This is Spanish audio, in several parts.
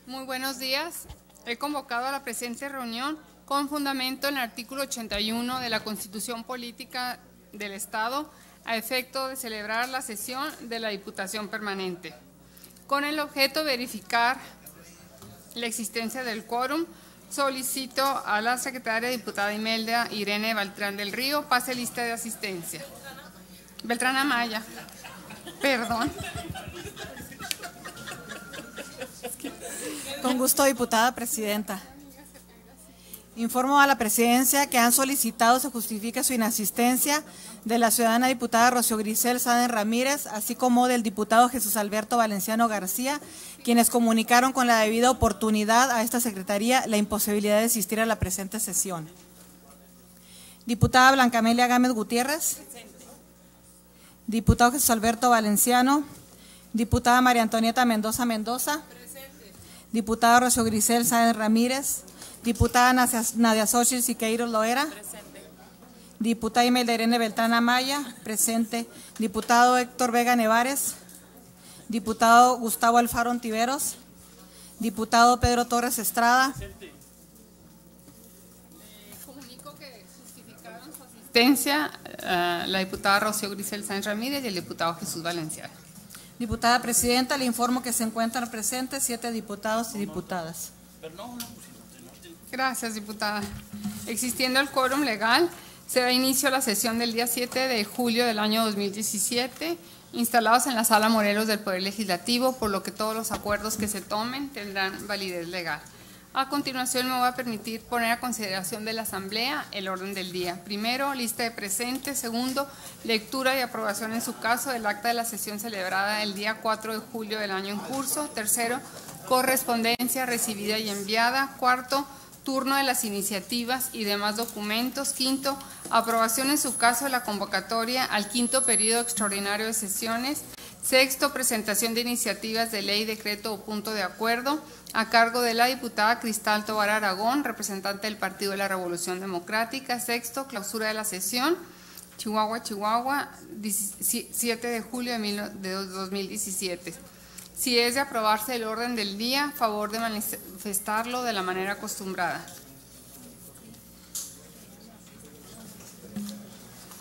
Muy buenos días. He convocado a la presente reunión con fundamento en el artículo 81 de la Constitución Política del Estado a efecto de celebrar la sesión de la Diputación Permanente, con el objeto de verificar la existencia del quórum. Solicito a la secretaria diputada Imelda Irene Beltrán del Río pase lista de asistencia. Beltrán Amaya, perdón. Con gusto, diputada presidenta. Informo a la presidencia que han solicitado se justifique su inasistencia de la ciudadana diputada Rocío Grisel Sáenz Ramírez, así como del diputado Jesús Alberto Valenciano García, quienes comunicaron con la debida oportunidad a esta secretaría la imposibilidad de asistir a la presente sesión. Diputada Blanca Amelia Gámez Gutiérrez. Diputado Jesús Alberto Valenciano. Diputada María Antonieta Mendoza Mendoza. Diputada Rocío Grisel Sáenz Ramírez. Diputada Nadia Xochitl Siqueiros Loera. Presente. Diputada Imelda Irene Beltrán Amaya. Presente. Diputado Héctor Vega Nevares. Diputado Gustavo Alfaro Ontiveros. Diputado Pedro Torres Estrada. Presente. Comunico que justificaron su asistencia la diputada Rocío Grisel Sáenz Ramírez y el diputado Jesús Valenciano. Diputada presidenta, le informo que se encuentran presentes 7 diputados y diputadas. Gracias, diputada. Existiendo el quórum legal, se da inicio a la sesión del día 7 de julio del año 2017, instalados en la Sala Morelos del Poder Legislativo, por lo que todos los acuerdos que se tomen tendrán validez legal. A continuación me voy a permitir poner a consideración de la Asamblea el orden del día. Primero, lista de presentes. Segundo, lectura y aprobación en su caso del acta de la sesión celebrada el día 4 de julio del año en curso. Tercero, correspondencia recibida y enviada. Cuarto, turno de las iniciativas y demás documentos. Quinto, aprobación en su caso de la convocatoria al quinto periodo extraordinario de sesiones. Sexto, presentación de iniciativas de ley, decreto o punto de acuerdo a cargo de la diputada Cristal Tobar Aragón, representante del Partido de la Revolución Democrática. Sexto, clausura de la sesión, Chihuahua, 7 de julio de 2017. Si es de aprobarse el orden del día, favor de manifestarlo de la manera acostumbrada.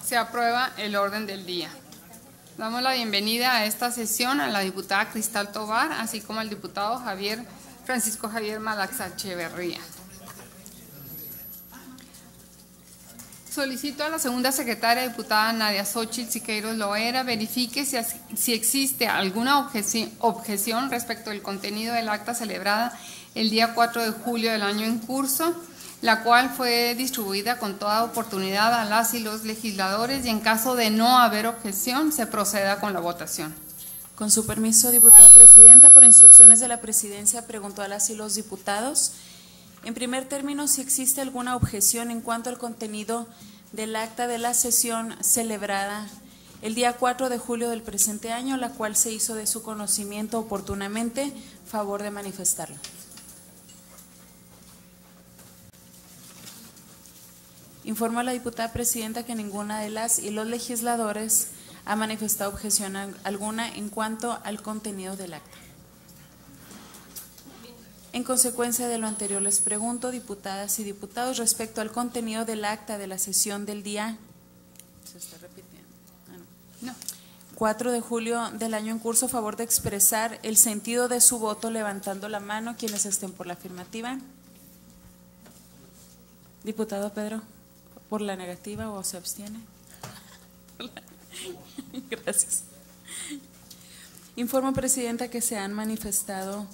Se aprueba el orden del día. Damos la bienvenida a esta sesión a la diputada Cristal Tobar, así como al diputado Francisco Javier Malaxa Echeverría. Solicito a la segunda secretaria, diputada Nadia Xochitl Siqueiros Loera, verifique si existe alguna objeción respecto del contenido del acta celebrada el día 4 de julio del año en curso, la cual fue distribuida con toda oportunidad a las y los legisladores, y en caso de no haber objeción, se proceda con la votación. Con su permiso, diputada presidenta, por instrucciones de la presidencia, pregunto a las y los diputados. En primer término, si existe alguna objeción en cuanto al contenido del acta de la sesión celebrada el día 4 de julio del presente año, la cual se hizo de su conocimiento oportunamente, favor de manifestarlo. Informo a la diputada presidenta que ninguna de las y los legisladores ha manifestado objeción alguna en cuanto al contenido del acta. En consecuencia de lo anterior, les pregunto, diputadas y diputados, respecto al contenido del acta de la sesión del día 4 de julio del año en curso, favor de expresar el sentido de su voto levantando la mano, quienes estén por la afirmativa. Diputado Pedro, ¿por la negativa o se abstiene? Gracias. Informo, presidenta, que se han manifestado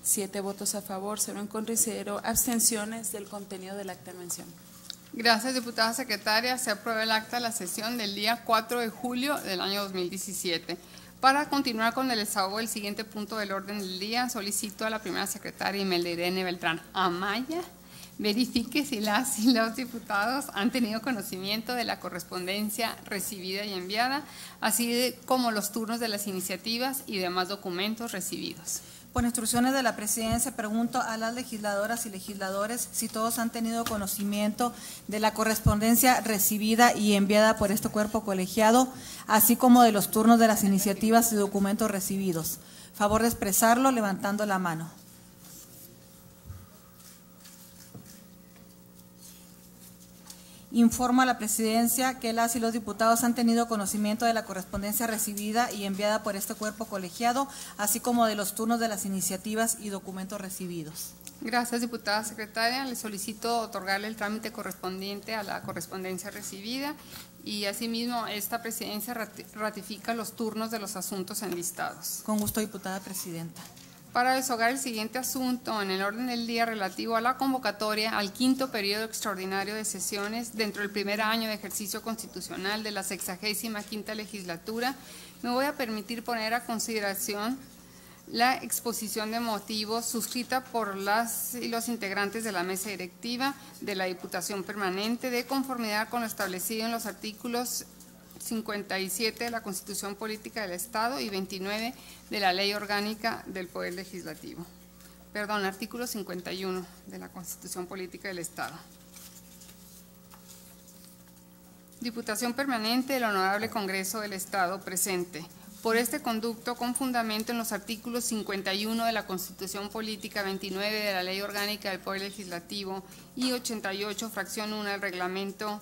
7 votos a favor, 0 en contra y 0 abstenciones del contenido del acta en mención. Gracias, diputada secretaria. Se aprueba el acta de la sesión del día 4 de julio del año 2017. Para continuar con el desahogo del siguiente punto del orden del día, solicito a la primera secretaria Imelda Irene Beltrán Amaya verifique si las y los diputados han tenido conocimiento de la correspondencia recibida y enviada, así como los turnos de las iniciativas y demás documentos recibidos. Por instrucciones de la presidencia, pregunto a las legisladoras y legisladores si todos han tenido conocimiento de la correspondencia recibida y enviada por este cuerpo colegiado, así como de los turnos de las iniciativas y documentos recibidos. Favor de expresarlo levantando la mano. Informo a la Presidencia que las y los diputados han tenido conocimiento de la correspondencia recibida y enviada por este cuerpo colegiado, así como de los turnos de las iniciativas y documentos recibidos. Gracias, diputada secretaria. Le solicito otorgarle el trámite correspondiente a la correspondencia recibida y asimismo esta presidencia ratifica los turnos de los asuntos enlistados. Con gusto, diputada presidenta. Para deshogar el siguiente asunto en el orden del día relativo a la convocatoria al quinto periodo extraordinario de sesiones dentro del primer año de ejercicio constitucional de la 65ª legislatura, me voy a permitir poner a consideración la exposición de motivos suscrita por las y los integrantes de la mesa directiva de la Diputación Permanente de conformidad con lo establecido en los artículos 57 de la Constitución Política del Estado y 29 de la Ley Orgánica del Poder Legislativo. Perdón, artículo 51 de la Constitución Política del Estado. Diputación Permanente del Honorable Congreso del Estado presente. Por este conducto, con fundamento en los artículos 51 de la Constitución Política, 29 de la Ley Orgánica del Poder Legislativo y 88, fracción 1 del Reglamento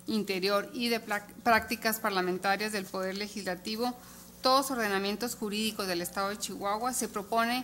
Interior y de Prácticas Parlamentarias del Poder Legislativo, todos ordenamientos jurídicos del Estado de Chihuahua, se propone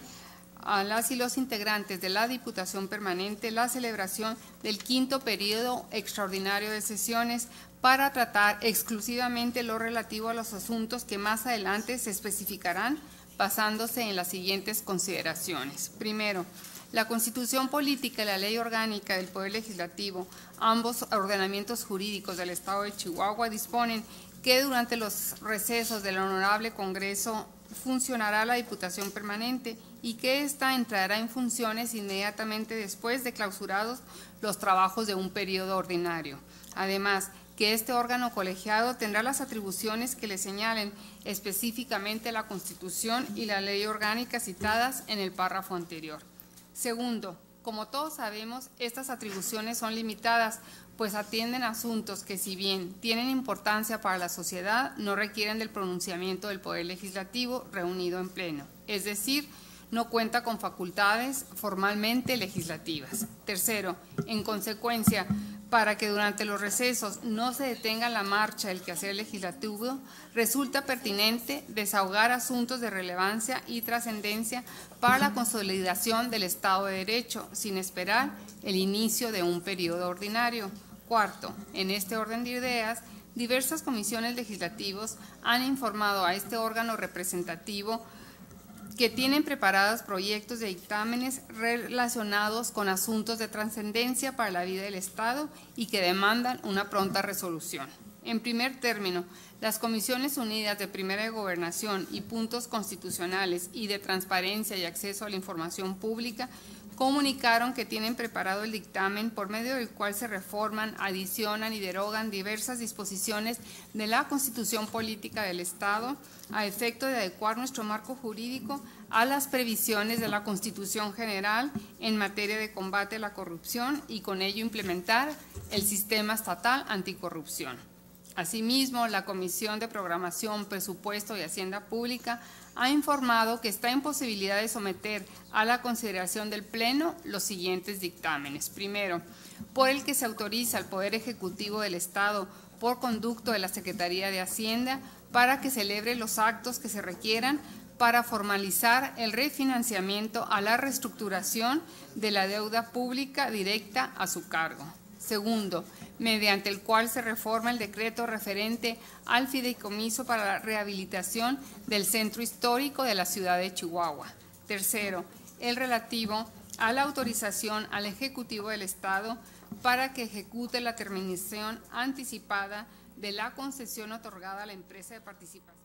a las y los integrantes de la Diputación Permanente la celebración del quinto periodo extraordinario de sesiones para tratar exclusivamente lo relativo a los asuntos que más adelante se especificarán basándose en las siguientes consideraciones. Primero, la Constitución Política y la Ley Orgánica del Poder Legislativo, ambos ordenamientos jurídicos del Estado de Chihuahua, disponen que durante los recesos del Honorable Congreso funcionará la Diputación Permanente y que ésta entrará en funciones inmediatamente después de clausurados los trabajos de un periodo ordinario. Además, que este órgano colegiado tendrá las atribuciones que le señalen específicamente la Constitución y la Ley Orgánica citadas en el párrafo anterior. Segundo, como todos sabemos, estas atribuciones son limitadas, pues atienden a asuntos que, si bien tienen importancia para la sociedad, no requieren del pronunciamiento del Poder Legislativo reunido en pleno, es decir, no cuenta con facultades formalmente legislativas. Tercero, en consecuencia, para que durante los recesos no se detenga la marcha del quehacer legislativo, resulta pertinente desahogar asuntos de relevancia y trascendencia para la consolidación del Estado de Derecho, sin esperar el inicio de un periodo ordinario. Cuarto, en este orden de ideas, diversas comisiones legislativas han informado a este órgano representativo que tienen preparados proyectos de dictámenes relacionados con asuntos de trascendencia para la vida del Estado y que demandan una pronta resolución. En primer término, las Comisiones Unidas de Primera de Gobernación y Puntos Constitucionales y de Transparencia y Acceso a la Información Pública comunicaron que tienen preparado el dictamen por medio del cual se reforman, adicionan y derogan diversas disposiciones de la Constitución Política del Estado a efecto de adecuar nuestro marco jurídico a las previsiones de la Constitución General en materia de combate a la corrupción y con ello implementar el sistema estatal anticorrupción. Asimismo, la Comisión de Programación, Presupuesto y Hacienda Pública ha informado que está en posibilidad de someter a la consideración del Pleno los siguientes dictámenes. Primero, por el que se autoriza al Poder Ejecutivo del Estado, por conducto de la Secretaría de Hacienda, para que celebre los actos que se requieran para formalizar el refinanciamiento a la reestructuración de la deuda pública directa a su cargo. Segundo, mediante el cual se reforma el decreto referente al fideicomiso para la rehabilitación del centro histórico de la ciudad de Chihuahua. Tercero, el relativo a la autorización al Ejecutivo del Estado para que ejecute la terminación anticipada de la concesión otorgada a la empresa de participación.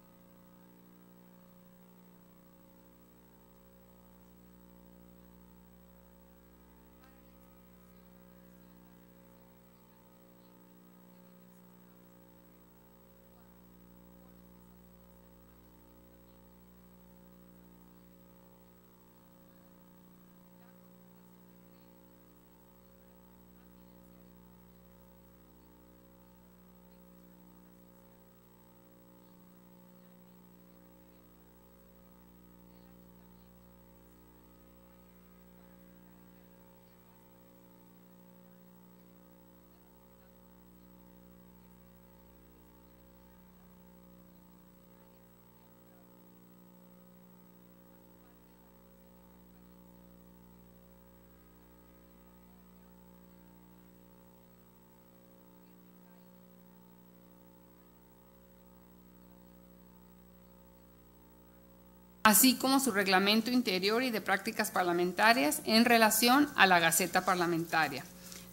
así como su reglamento interior y de prácticas parlamentarias en relación a la Gaceta Parlamentaria.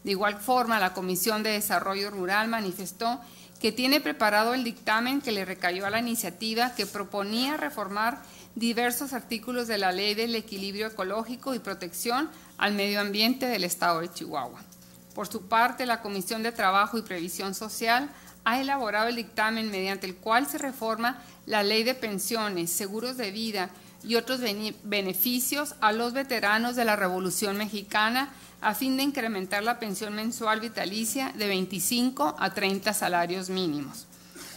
De igual forma, la Comisión de Desarrollo Rural manifestó que tiene preparado el dictamen que le recayó a la iniciativa que proponía reformar diversos artículos de la Ley del Equilibrio Ecológico y Protección al Medio Ambiente del Estado de Chihuahua. Por su parte, la Comisión de Trabajo y Previsión Social ha elaborado el dictamen mediante el cual se reforma la Ley de Pensiones, Seguros de Vida y otros beneficios a los veteranos de la Revolución Mexicana a fin de incrementar la pensión mensual vitalicia de 25 a 30 salarios mínimos.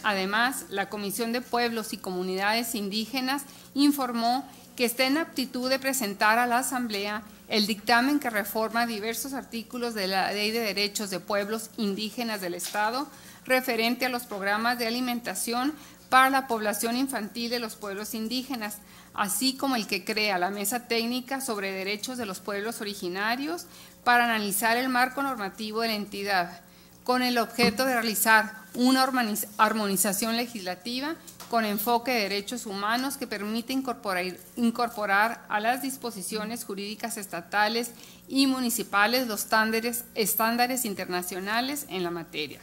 Además, la Comisión de Pueblos y Comunidades Indígenas informó que está en aptitud de presentar a la Asamblea el dictamen que reforma diversos artículos de la Ley de Derechos de Pueblos Indígenas del Estado referente a los programas de alimentación para la población infantil de los pueblos indígenas, así como el que crea la Mesa Técnica sobre Derechos de los Pueblos Originarios para analizar el marco normativo de la entidad, con el objeto de realizar una armonización legislativa con enfoque de derechos humanos que permite incorporar a las disposiciones jurídicas estatales y municipales los estándares internacionales en la materia.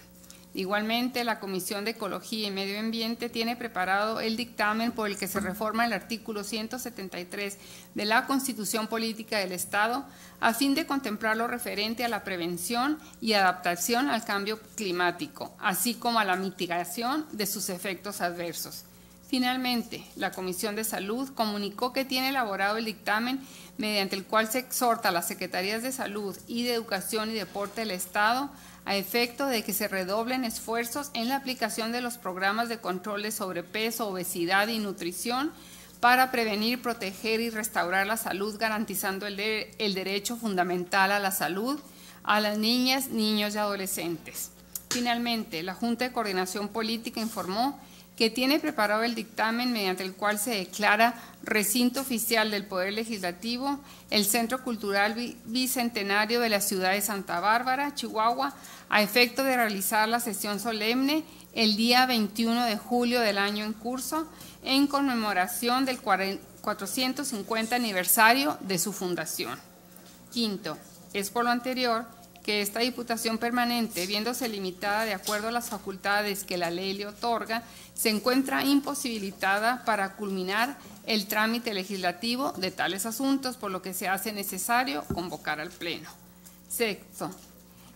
Igualmente, la Comisión de Ecología y Medio Ambiente tiene preparado el dictamen por el que se reforma el artículo 173 de la Constitución Política del Estado a fin de contemplar lo referente a la prevención y adaptación al cambio climático, así como a la mitigación de sus efectos adversos. Finalmente, la Comisión de Salud comunicó que tiene elaborado el dictamen mediante el cual se exhorta a las Secretarías de Salud y de Educación y Deporte del Estado a efecto de que se redoblen esfuerzos en la aplicación de los programas de control de sobrepeso, obesidad y nutrición para prevenir, proteger y restaurar la salud, garantizando el derecho fundamental a la salud a las niñas, niños y adolescentes. Finalmente, la Junta de Coordinación Política informó que tiene preparado el dictamen mediante el cual se declara recinto oficial del Poder Legislativo el Centro Cultural Bicentenario de la ciudad de Santa Bárbara, Chihuahua, a efecto de realizar la sesión solemne el día 21 de julio del año en curso, en conmemoración del 450 aniversario de su fundación. Quinto, es por lo anterior que esta Diputación Permanente, viéndose limitada de acuerdo a las facultades que la ley le otorga, se encuentra imposibilitada para culminar el trámite legislativo de tales asuntos, por lo que se hace necesario convocar al Pleno. Sexto,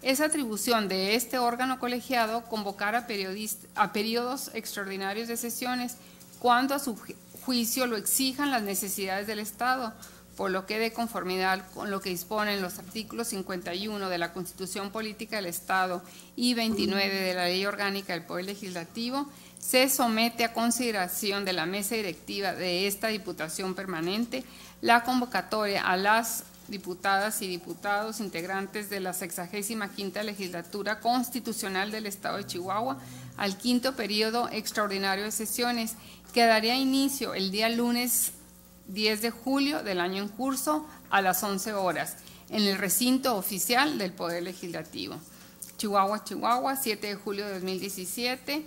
es atribución de este órgano colegiado convocar a periodos extraordinarios de sesiones cuando a su juicio lo exijan las necesidades del Estado, por lo que de conformidad con lo que disponen los artículos 51 de la Constitución Política del Estado y 29 de la Ley Orgánica del Poder Legislativo, se somete a consideración de la mesa directiva de esta Diputación Permanente la convocatoria a las diputadas y diputados integrantes de la 65ª Legislatura Constitucional del Estado de Chihuahua al quinto periodo extraordinario de sesiones, que daría inicio el día lunes 10 de julio del año en curso a las 11 horas, en el recinto oficial del Poder Legislativo. Chihuahua, Chihuahua, 7 de julio de 2017.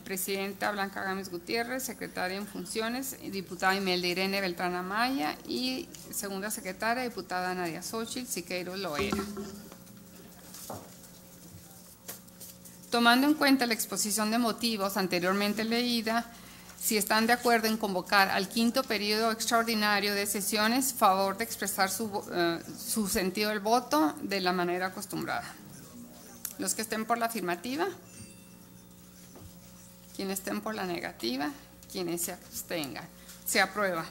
Presidenta Blanca Gámez Gutiérrez, secretaria en funciones, diputada Imelda Irene Beltrán Amaya y segunda secretaria, diputada Nadia Xochitl Siqueiros Loera. Tomando en cuenta la exposición de motivos anteriormente leída, si están de acuerdo en convocar al quinto periodo extraordinario de sesiones, favor de expresar su sentido del voto de la manera acostumbrada. Los que estén por la afirmativa, quienes estén por la negativa, quienes se abstengan. Se aprueba.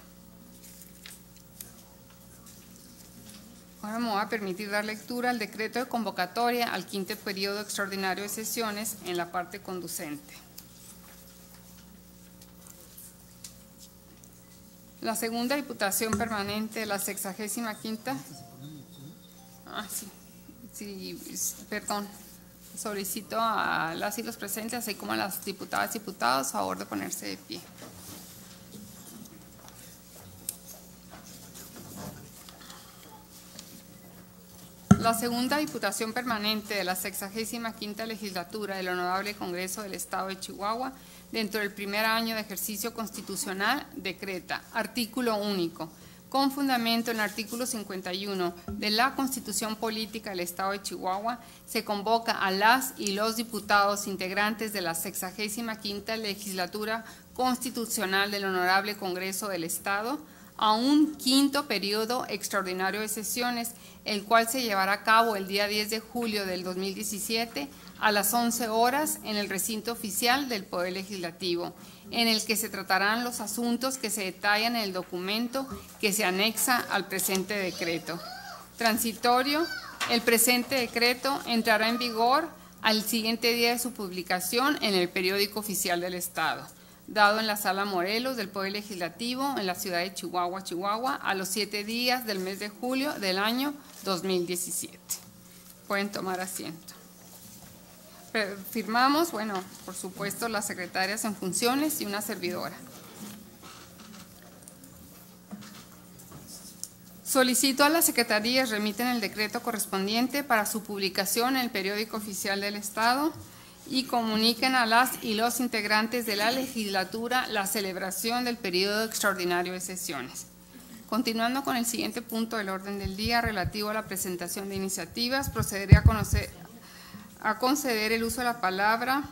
Ahora me voy a permitir dar lectura al decreto de convocatoria al quinto periodo extraordinario de sesiones en la parte conducente. La segunda Diputación Permanente de la 65ª, solicito a las y los presentes, así como a las diputadas y diputados, favor de ponerse de pie. La segunda Diputación Permanente de la 65ª Legislatura del Honorable Congreso del Estado de Chihuahua dentro del primer año de ejercicio constitucional, decreta, artículo único, con fundamento en el artículo 51 de la Constitución Política del Estado de Chihuahua, se convoca a las y los diputados integrantes de la 65ª Legislatura Constitucional del Honorable Congreso del Estado a un quinto periodo extraordinario de sesiones, el cual se llevará a cabo el día 10 de julio del 2017 a las 11 horas en el recinto oficial del Poder Legislativo, en el que se tratarán los asuntos que se detallan en el documento que se anexa al presente decreto. Transitorio, el presente decreto entrará en vigor al siguiente día de su publicación en el Periódico Oficial del Estado, dado en la Sala Morelos del Poder Legislativo en la ciudad de Chihuahua, Chihuahua, a los 7 días del mes de julio del año 2017. Pueden tomar asiento. Firmamos, bueno, por supuesto, las secretarias en funciones y una servidora. Solicito a las secretarías remiten el decreto correspondiente para su publicación en el Periódico Oficial del Estado y comuniquen a las y los integrantes de la legislatura la celebración del periodo extraordinario de sesiones. Continuando con el siguiente punto del orden del día relativo a la presentación de iniciativas, procederé a conceder el uso de la palabra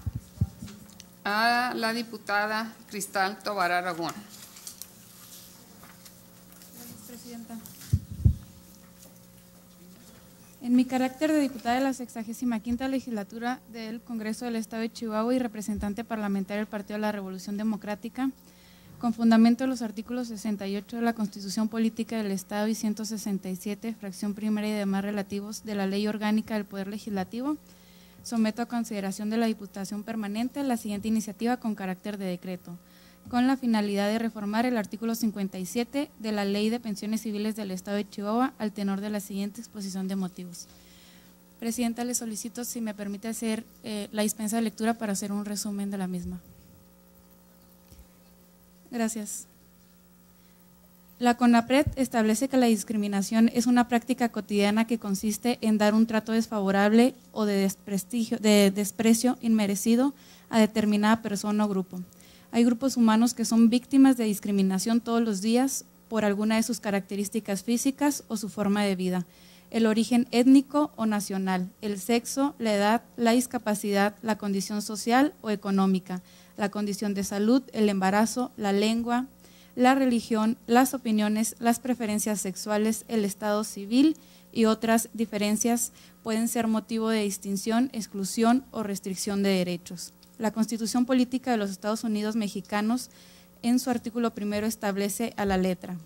a la diputada Cristal Tovar Aragón. Gracias, Presidenta. En mi carácter de diputada de la 65ª Legislatura del Congreso del Estado de Chihuahua y representante parlamentario del Partido de la Revolución Democrática, con fundamento en los artículos 68 de la Constitución Política del Estado y 167, fracción primera y demás relativos de la Ley Orgánica del Poder Legislativo, someto a consideración de la Diputación Permanente la siguiente iniciativa con carácter de decreto, con la finalidad de reformar el artículo 57 de la Ley de Pensiones Civiles del Estado de Chihuahua al tenor de la siguiente exposición de motivos. Presidenta, le solicito si me permite hacer la dispensa de lectura para hacer un resumen de la misma. Gracias. La CONAPRED establece que la discriminación es una práctica cotidiana que consiste en dar un trato desfavorable o de desprecio inmerecido a determinada persona o grupo. Hay grupos humanos que son víctimas de discriminación todos los días por alguna de sus características físicas o su forma de vida, el origen étnico o nacional, el sexo, la edad, la discapacidad, la condición social o económica, la condición de salud, el embarazo, la lengua, la religión, las opiniones, las preferencias sexuales, el estado civil y otras diferencias pueden ser motivo de distinción, exclusión o restricción de derechos. La Constitución Política de los Estados Unidos Mexicanos, en su artículo primero, establece a la letra: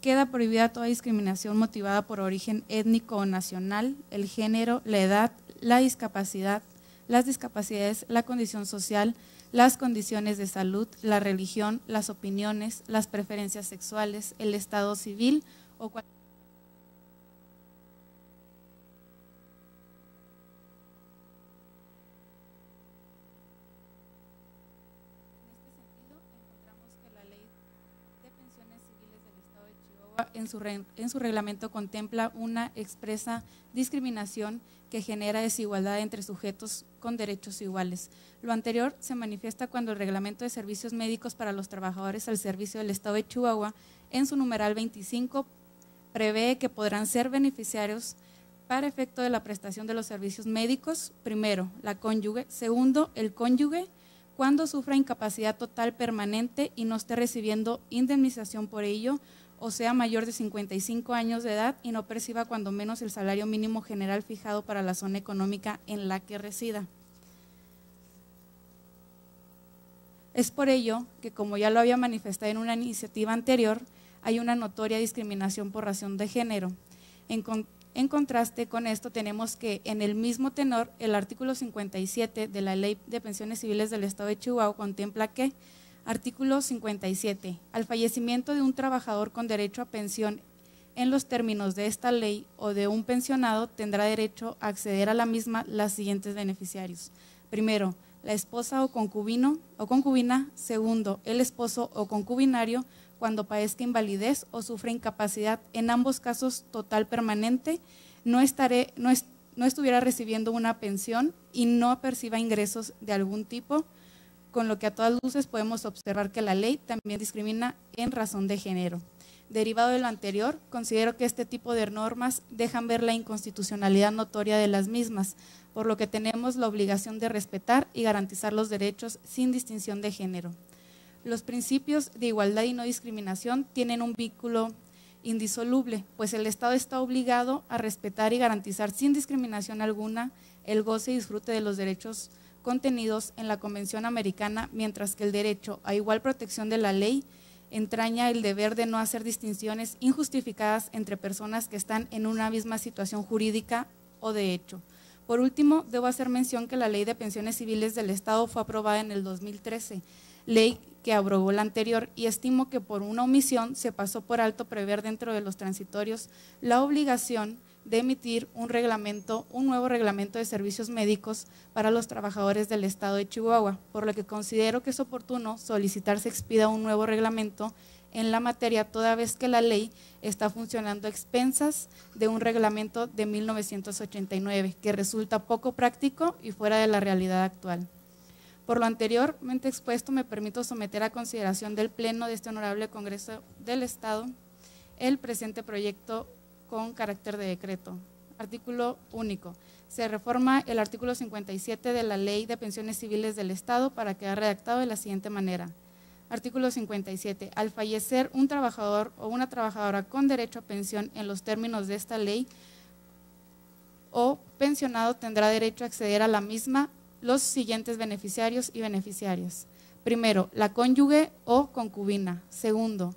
queda prohibida toda discriminación motivada por origen étnico o nacional, el género, la edad, la discapacidad, las discapacidades, la condición social, las condiciones de salud, la religión, las opiniones, las preferencias sexuales, el estado civil o cualquier. En este sentido, encontramos que la Ley de Pensiones Civiles del Estado de Chihuahua en su reglamento contempla una expresa discriminación que genera desigualdad entre sujetos con derechos iguales. Lo anterior se manifiesta cuando el Reglamento de Servicios Médicos para los Trabajadores al Servicio del Estado de Chihuahua, en su numeral 25, prevé que podrán ser beneficiarios para efecto de la prestación de los servicios médicos, primero, la cónyuge, segundo, el cónyuge, cuando sufra incapacidad total permanente y no esté recibiendo indemnización por ello, o sea mayor de 55 años de edad y no perciba cuando menos el salario mínimo general fijado para la zona económica en la que resida. Es por ello que, como ya lo había manifestado en una iniciativa anterior, hay una notoria discriminación por razón de género. En contraste con esto, tenemos que en el mismo tenor, el artículo 57 de la Ley de Pensiones Civiles del Estado de Chihuahua contempla que, artículo 57, al fallecimiento de un trabajador con derecho a pensión en los términos de esta ley o de un pensionado, tendrá derecho a acceder a la misma las siguientes beneficiarios. Primero, la esposa o concubina. Segundo, el esposo o concubinario cuando padezca invalidez o sufra incapacidad, en ambos casos total permanente, no estuviera recibiendo una pensión y no perciba ingresos de algún tipo, con lo que a todas luces podemos observar que la ley también discrimina en razón de género. Derivado de lo anterior, considero que este tipo de normas dejan ver la inconstitucionalidad notoria de las mismas, por lo que tenemos la obligación de respetar y garantizar los derechos sin distinción de género. Los principios de igualdad y no discriminación tienen un vínculo indisoluble, pues el Estado está obligado a respetar y garantizar sin discriminación alguna el goce y disfrute de los derechos contenidos en la Convención Americana, mientras que el derecho a igual protección de la ley entraña el deber de no hacer distinciones injustificadas entre personas que están en una misma situación jurídica o de hecho. Por último, debo hacer mención que la Ley de Pensiones Civiles del Estado fue aprobada en el 2013, ley que abrogó la anterior, y estimo que por una omisión se pasó por alto prever dentro de los transitorios la obligación de emitir un nuevo reglamento de servicios médicos para los trabajadores del Estado de Chihuahua, por lo que considero que es oportuno solicitar se expida un nuevo reglamento en la materia, toda vez que la ley está funcionando a expensas de un reglamento de 1989, que resulta poco práctico y fuera de la realidad actual. Por lo anteriormente expuesto, me permito someter a consideración del Pleno de este Honorable Congreso del Estado el presente proyecto con carácter de decreto. Artículo único. Se reforma el artículo 57 de la Ley de Pensiones Civiles del Estado para quedar redactado de la siguiente manera. Artículo 57. Al fallecer un trabajador o una trabajadora con derecho a pensión en los términos de esta ley o pensionado tendrá derecho a acceder a la misma los siguientes beneficiarios y beneficiarias. Primero, la cónyuge o concubina. Segundo,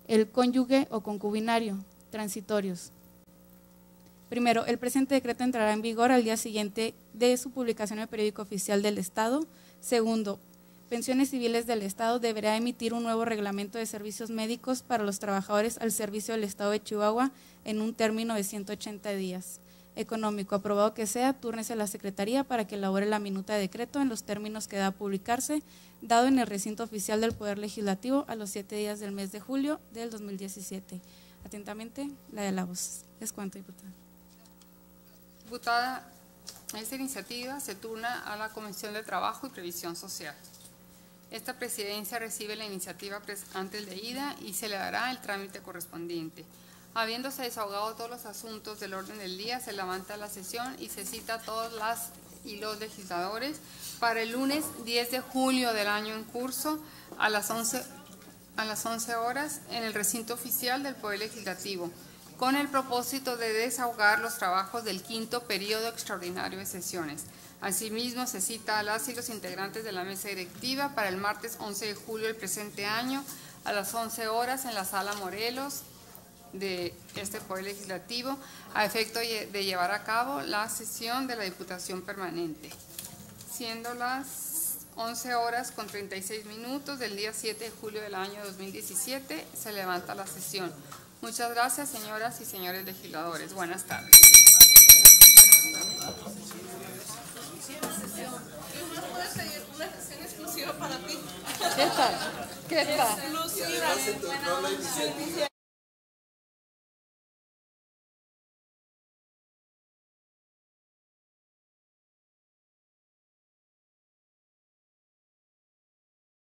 el cónyuge o concubinario. Transitorios. Primero, el presente decreto entrará en vigor al día siguiente de su publicación en el Periódico Oficial del Estado. Segundo, Pensiones Civiles del Estado deberá emitir un nuevo reglamento de servicios médicos para los trabajadores al servicio del Estado de Chihuahua en un término de 180 días. Económico, aprobado que sea, túrnese a la Secretaría para que elabore la minuta de decreto en los términos que da a publicarse, dado en el recinto oficial del Poder Legislativo a los 7 días del mes de julio del 2017. Atentamente, la de la voz. Es cuanto, diputada. Diputada, esta iniciativa se turna a la Comisión de Trabajo y Previsión Social. Esta presidencia recibe la iniciativa antes leída y se le dará el trámite correspondiente. Habiéndose desahogado todos los asuntos del orden del día, se levanta la sesión y se cita a todas las y los legisladores para el lunes 10 de julio del año en curso a las 11 horas en el recinto oficial del Poder Legislativo, con el propósito de desahogar los trabajos del quinto periodo extraordinario de sesiones. Asimismo, se cita a las y los integrantes de la mesa directiva para el martes 11 de julio del presente año a las 11 horas en la Sala Morelos de este Poder Legislativo, a efecto de llevar a cabo la sesión de la Diputación Permanente. Siendo las 11 horas con 36 minutos del día 7 de julio del año 2017, se levanta la sesión. Muchas gracias, señoras y señores legisladores. Buenas tardes. Una sesión exclusiva para ti. ¿Qué tal? ¿Qué tal? Exclusiva.